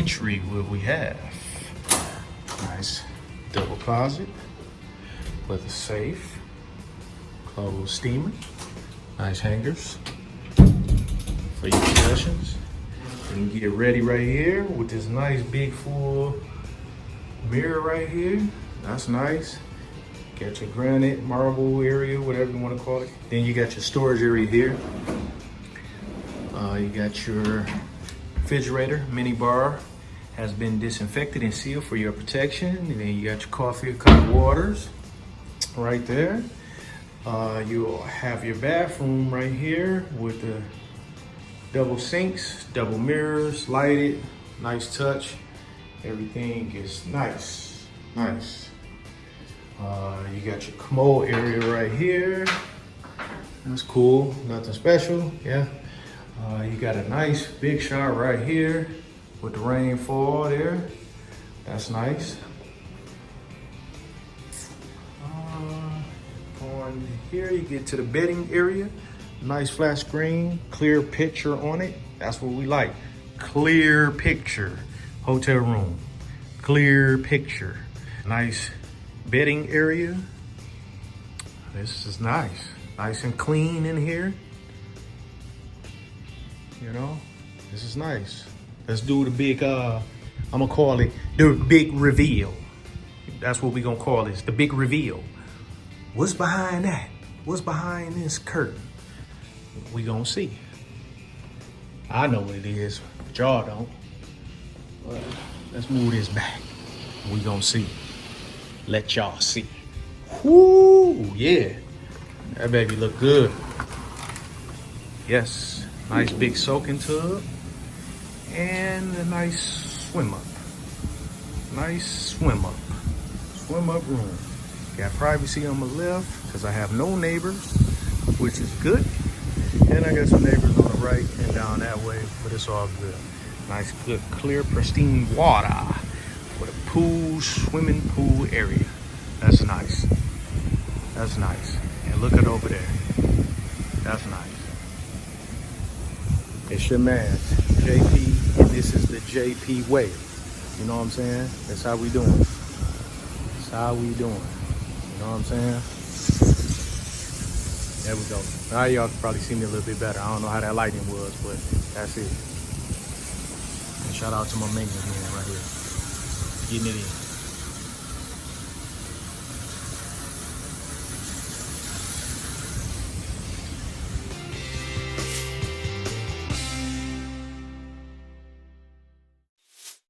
entry, what we have. Nice double closet with a safe, closed steamer, nice hangers for your possessions. You can get ready right here with this nice big full mirror right here. That's nice. Got your granite, marble area, whatever you want to call it. Then you got your storage area here. You got your refrigerator, mini bar, has been disinfected and sealed for your protection. And then you got your coffee or hot waters right there. You'll have your bathroom right here with the double sinks, double mirrors, lighted, nice touch. Everything is nice, nice. You got your commode area right here. That's cool, nothing special, yeah. You got a nice big shower right here with the rainfall there. That's nice. Going here, you get to the bedding area. Nice flat screen, clear picture on it. That's what we like. Clear picture, hotel room, clear picture. Nice bedding area. This is nice. Nice and clean in here. You know, this is nice. Let's do the big, I'm gonna call it the big reveal. That's what we gonna call this, the big reveal. What's behind that? What's behind this curtain? We gonna see. I know what it is, but y'all don't. Let's move this back. We gonna see. Let y'all see. Whoo, yeah. That baby look good. Yes, nice big soaking tub. And a nice swim up. Nice swim up. Swim up room. Got privacy on my left because I have no neighbors, which is good. And I got some neighbors on the right and down that way, but it's all good. Nice, good, clear, pristine water with a pool, swimming pool area. That's nice. That's nice. And look at over there. That's nice. It's your man, JP, and this is the JP way. You know what I'm saying? That's how we doing. That's how we doing. You know what I'm saying? There we go. Now y'all can probably see me a little bit better. I don't know how that lighting was, but that's it. And shout out to my maintenance man right here. Getting it in.